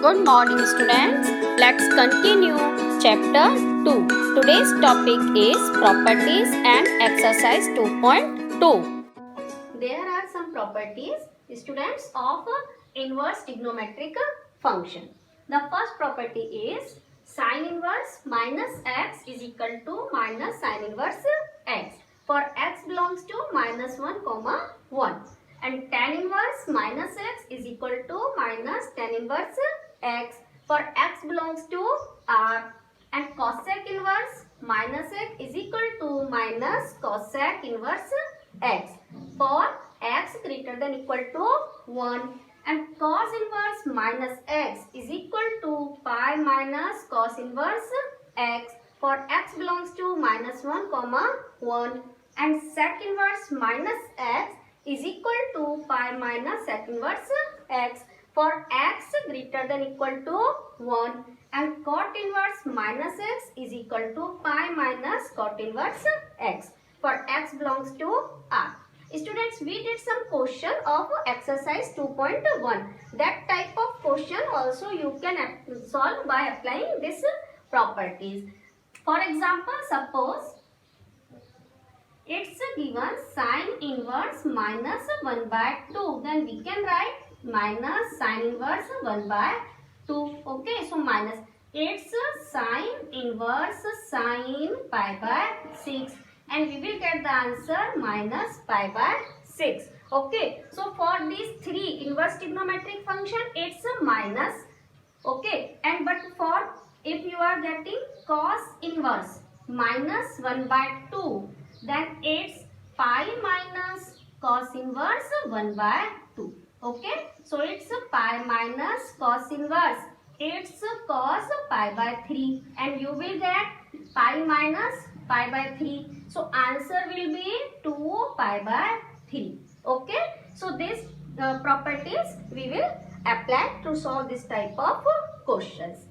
Good morning, students. Let's continue chapter 2. Today's topic is properties and exercise 2.2. There are some properties, students, of inverse trigonometric function. The first property is sin inverse minus x is equal to minus sin inverse x for x belongs to minus 1 comma 1. And tan inverse minus x is equal to minus tan inverse x for x belongs to R. And cosec inverse minus x is equal to minus cosec inverse x for x greater than equal to 1. And cos inverse minus x is equal to pi minus cos inverse x for x belongs to minus 1 comma 1. And sec inverse minus x is equal to pi minus sec inverse x for x greater than equal to 1. And cot inverse minus x is equal to pi minus cot inverse x for x belongs to R. Students, we did some question of exercise 2.1. That type of question also you can solve by applying these properties. For example, suppose it's given sin inverse minus 1 by 2. Then we can write minus sin inverse 1 by 2. Okay, so minus. It's sin inverse sin pi by 6. And we will get the answer minus pi by 6. Okay, so for these three inverse trigonometric function, it's a minus. Okay, and but for if you are getting cos inverse minus 1 by 2, then it's pi minus cos inverse 1 by 2. Okay, so it's pi minus cos inverse. It's cos pi by 3, and you will get pi minus pi by 3. So answer will be 2 pi by 3. Okay, so these properties we will apply to solve this type of questions.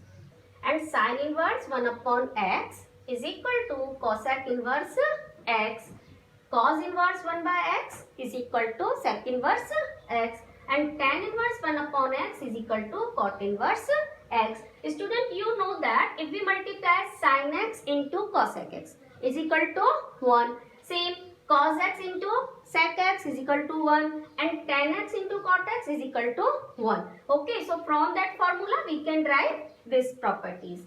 And sin inverse 1 upon x is equal to cosec inverse x. Cos inverse 1 by x is equal to sec inverse x. And tan inverse 1 upon x is equal to cot inverse x. Student, you know that if we multiply sin x into cosec x is equal to 1. Same, cos x into sec x is equal to 1. And tan x into cot x is equal to 1. Okay, so from that formula we can derive these properties.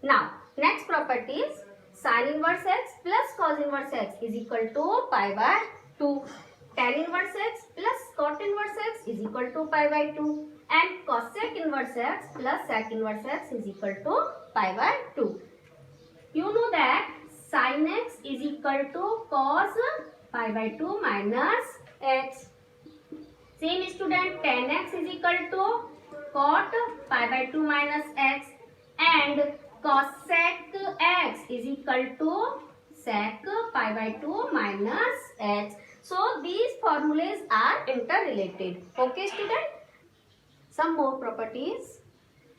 Now, next property is sin inverse x plus cos inverse x is equal to pi by 2. Tan inverse x plus cot inverse x is equal to pi by 2. And cosec inverse x plus sec inverse x is equal to pi by 2. You know that sin x is equal to cos pi by 2 minus x. Same, student, tan x is equal to cot pi by 2 minus x. And cosec x is equal to sec pi by 2 minus x. So these formulas are interrelated. Okay, student? Some more properties.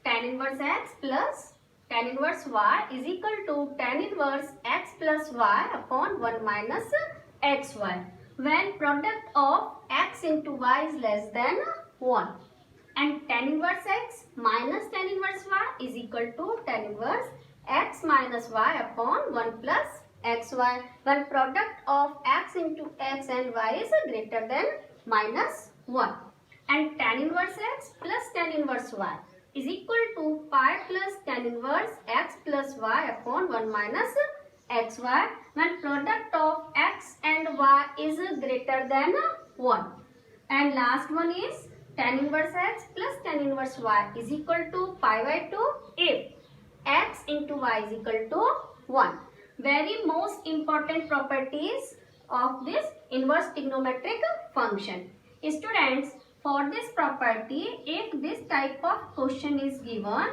Tan inverse x plus tan inverse y is equal to tan inverse x plus y upon 1 minus xy when product of x into y is less than 1. And tan inverse x minus tan inverse y is equal to tan inverse x minus y upon 1 plus xy when product of x into x and y is greater than minus 1. And tan inverse x plus tan inverse y is equal to pi plus tan inverse x plus y upon 1 minus xy when product of x and y is greater than 1. And last one is tan inverse x plus tan inverse y is equal to pi by 2 if x into y is equal to 1. Very most important properties of this inverse trigonometric function. Students, for this property, if this type of question is given,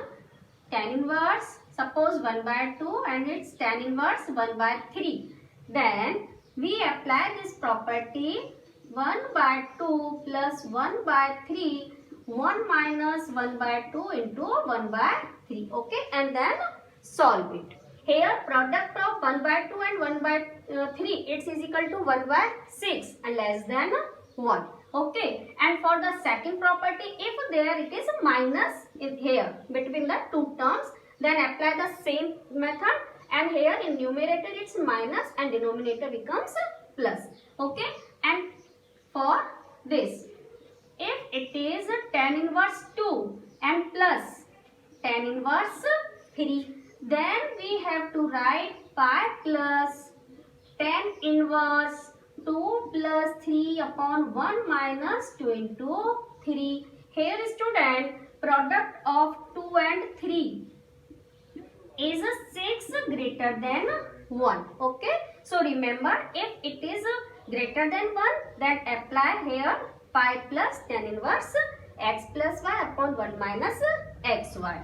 tan inverse, suppose 1 by 2 and it's tan inverse 1 by 3, then we apply this property 1 by 2 plus 1 by 3, 1 minus 1 by 2 into 1 by 3. Okay, and then solve it. Here product of 1 by 2 and 1 by 3, it is equal to 1 by 6 and less than 1. Okay, and for the second property, if there it is minus in here between the two terms, then apply the same method, and here in numerator it's minus and denominator becomes plus. Okay, and for this, if it is tan inverse 2 and plus tan inverse 3, then we have to write pi plus tan inverse 2 plus 3 upon 1 minus 2 into 3. Here student, product of 2 and 3 is 6 greater than 1. Okay, so remember, if it is greater than 1, then apply here pi plus tan inverse x plus y upon 1 minus xy.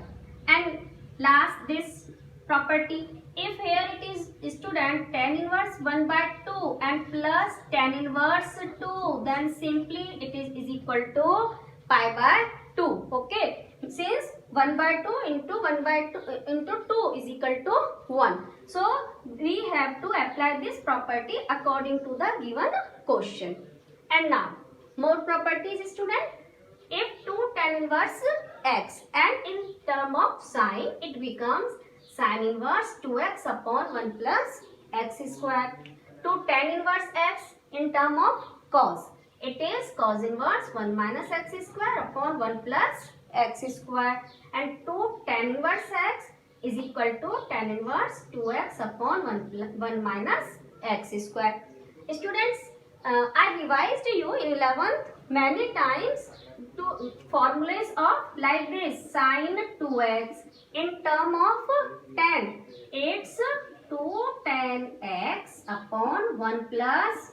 And last, this property, if here it is student tan inverse 1 by 2 and plus tan inverse 2, then simply it is equal to pi by 2. Okay, since 1 by 2 into 1 by 2 into 2 is equal to 1. So we have to apply this property according to the given question. And now more properties student. If 2 tan inverse x, and in term of sine it becomes sine inverse 2x upon 1 plus x square. 2 tan inverse x in term of cos, it is cos inverse 1 minus x square upon 1 plus x square, and 2 tan inverse x is equal to tan inverse 2x upon 1 minus x square. Students, I revised you in 11th many times to formulas of like this: sine 2x in term of tan, it's 2 tan x upon 1 plus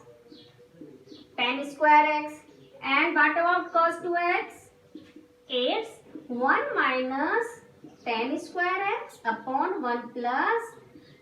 tan square x. And what about cos 2x? It's 1 minus tan square x upon 1 plus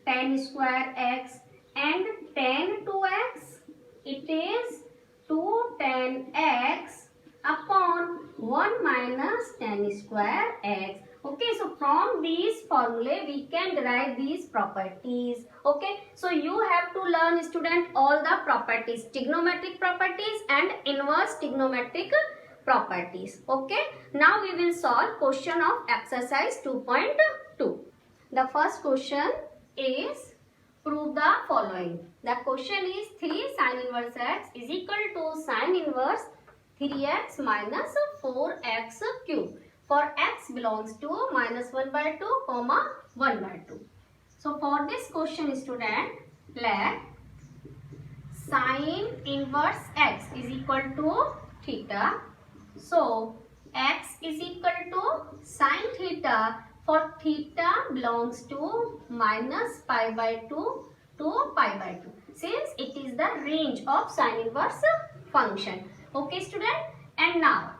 tan square x, and tan 2x, it is 2 tan x upon 1 minus tan square x. Okay, so from these formulae we can derive these properties. Okay, so you have to learn student all the properties, trigonometric properties and inverse trigonometric properties. Okay, now we will solve question of exercise 2.2. The first question is, prove the following. The question is 3 sin inverse x is equal to sin inverse 3x minus 4x cube for x belongs to minus 1 by 2 comma 1 by 2. So for this question student, let sin inverse x is equal to theta. So x is equal to sin theta for theta belongs to minus pi by 2 to pi by 2, since it is the range of sin inverse function. Okay student, and now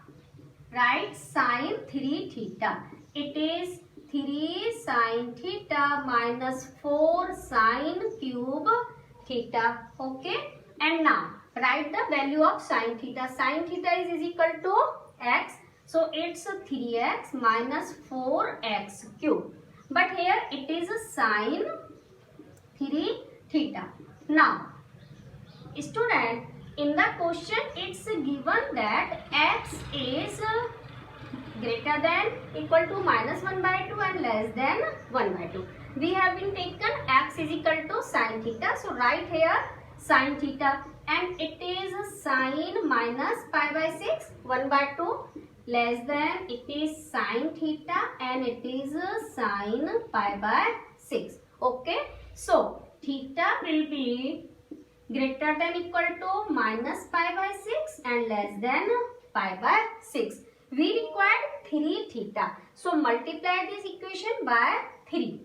write sin 3 theta. It is 3 sin theta minus 4 sin cube theta. Okay, and now write the value of sin theta. Sin theta is equal to x, so it's 3x minus 4x cube, but here it is sin 3 theta. Now student, in the question it's given that x is greater than equal to minus 1 by 2 and less than 1 by 2. We have been taken x is equal to sin theta, so write here sin theta, and it is sin minus pi by 6 1 by 2 less than it is sin theta, and it is sin pi by 6. Okay, so theta will be greater than equal to minus pi by 6 and less than pi by 6. We required 3 theta. So multiply this equation by 3.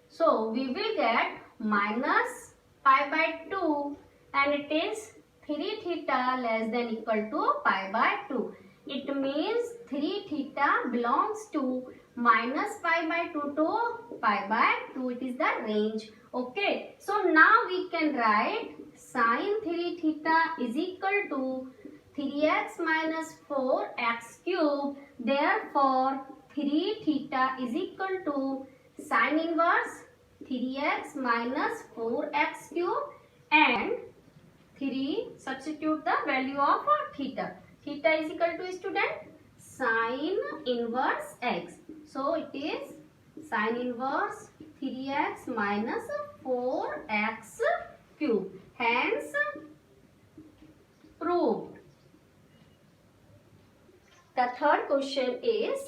So we will get minus pi by 2, and it is 3 theta less than equal to pi by 2. It means 3 theta belongs to minus pi by 2 to pi by 2. It is the range. Okay, so now we can write sin 3 theta is equal to 3x minus 4x cube. Therefore 3 theta is equal to sin inverse 3x minus 4x cube, and 3 substitute the value of theta. Theta is equal to student sine inverse x. So it is sine inverse 3x minus 4x cube. Hence proved. The third question is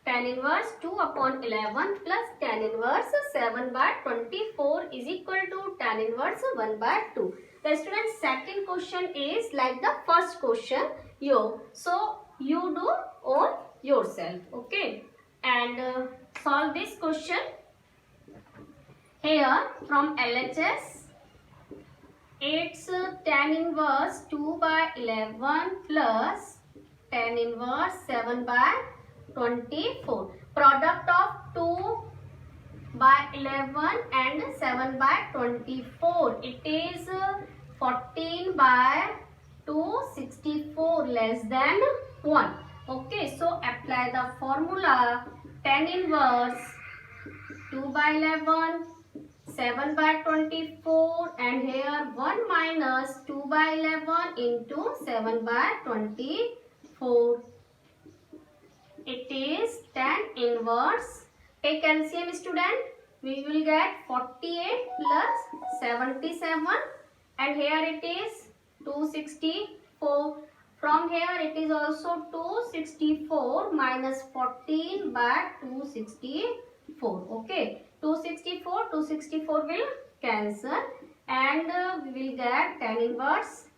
tan inverse 2 upon 11 plus tan inverse 7 by 24 is equal to tan inverse 1 by 2. The student's second question is like the first question. So you do on yourself. Okay. And solve this question. Here from LHS, it's tan inverse 2 by 11 plus tan inverse 7 by 24. Product of 2 by 11 and 7 by 24. It is 14 by 264 less than 1. Okay, so apply the formula. Tan inverse 2 by 11, 7 by 24, and here 1 minus 2 by 11 into 7 by 24. It is tan inverse. Take LCM student. We will get 48 plus 77, and here it is 264. From here it is also 264 minus 14 by 264. Okay, 264 will cancel, and we will get tan inverse.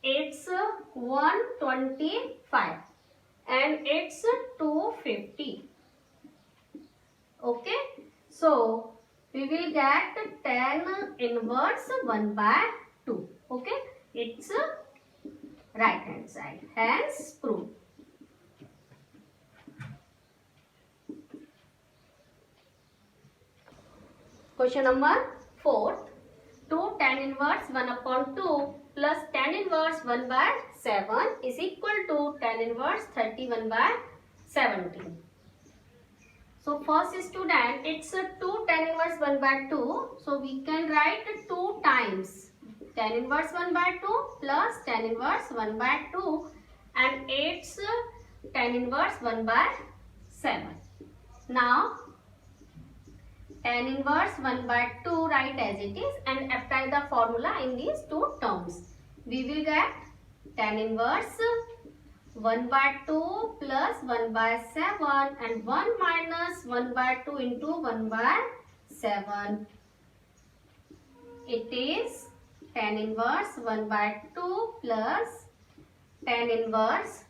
It's 125 and it's 250. Okay, so we will get tan inverse 1 by 2. Okay, it's right hand side. Hence proof. Question number 4. 2 tan inverse 1 upon 2 plus tan inverse 1 by 7 is equal to tan inverse 31 by 17. So first student, it's 2 tan inverse 1 by 2. So we can write 2 times tan inverse 1 by 2 plus tan inverse 1 by 2, and it's tan inverse 1 by 7. Now tan inverse 1 by 2 write as it is and apply the formula in these two terms. We will get tan inverse 1 by 2 plus 1 by 7 and 1 minus 1 by 2 into 1 by 7. It is tan inverse 1 by 2 plus tan inverse.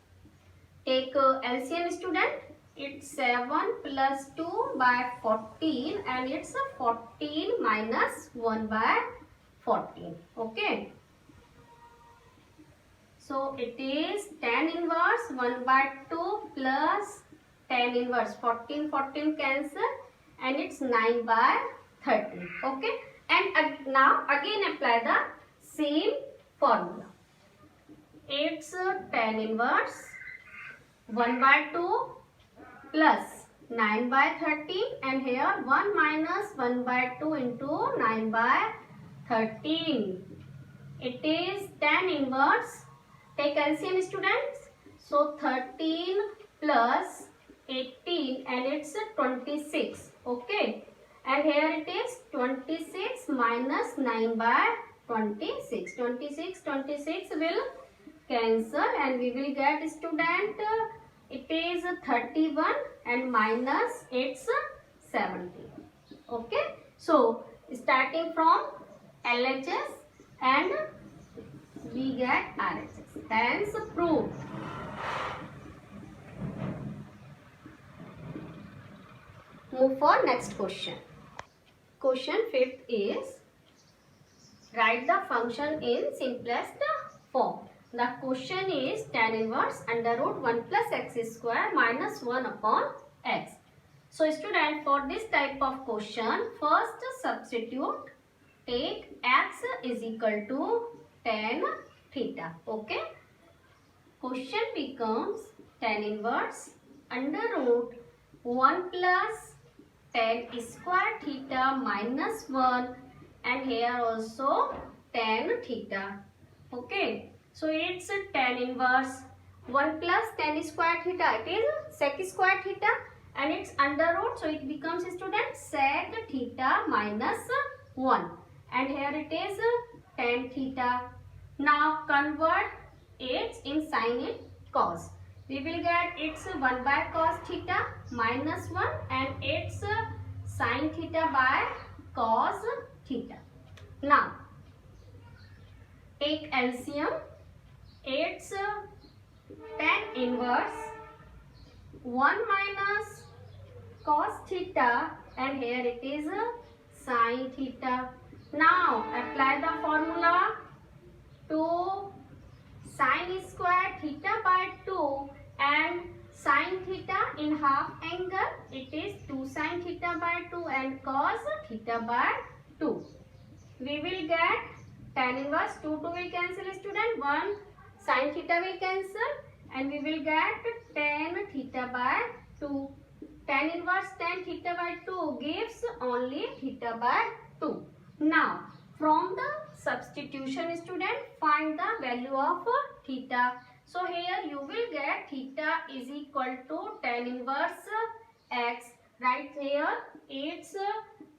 Take LCM student. It's 7 plus 2 by 14 and it's 14 minus 1 by 14. Okay. So it is tan inverse 1 by 2 plus tan inverse 14 cancel, and it's 9 by 13. Okay. And now again apply the same formula. It's tan inverse 1 by 2 plus 9 by 13, and here 1 minus 1 by 2 into 9 by 13. It is tan inverse. Take LCM students. So 13 plus 18 and it's 26. Okay. And here it is 26 minus 9 by 26. 26 will cancel, and we will get student, it is 31 and minus it's 17. Okay. So starting from LHS and we get RHS. Hence proved. Move for next question. Question 5th is write the function in simplest form. The question is tan inverse under root 1 plus x square minus 1 upon x. So student, for this type of question, first substitute, take x is equal to tan theta. Okay. Question becomes tan inverse under root 1 plus tan square theta minus 1, and here also tan theta. Okay. So it's tan inverse 1 plus tan square theta, it is sec square theta, and it's under root, so it becomes, student, sec theta minus 1, and here it is tan theta. Now convert it in sin in cos. We will get it's 1 by cos theta minus 1 and it's sin theta by cos theta. Now take LCM. It's tan inverse 1 minus cos theta, and here it is sin theta. Now apply the formula. 2 sin square theta by 2 and sin theta in half angle, it is 2 sin theta by 2 and cos theta by 2. We will get tan inverse 2 will cancel, student, 1 sin theta will cancel, and we will get tan theta by 2. Tan inverse tan theta by 2 gives only theta by 2. Now from the substitution, student, find the value of theta. So here you will get theta is equal to tan inverse x. Right here it's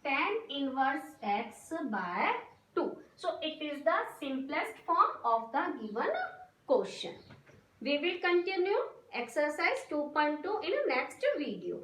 tan inverse x by 2. So it is the simplest form of the given question. We will continue exercise 2.2 in the next video.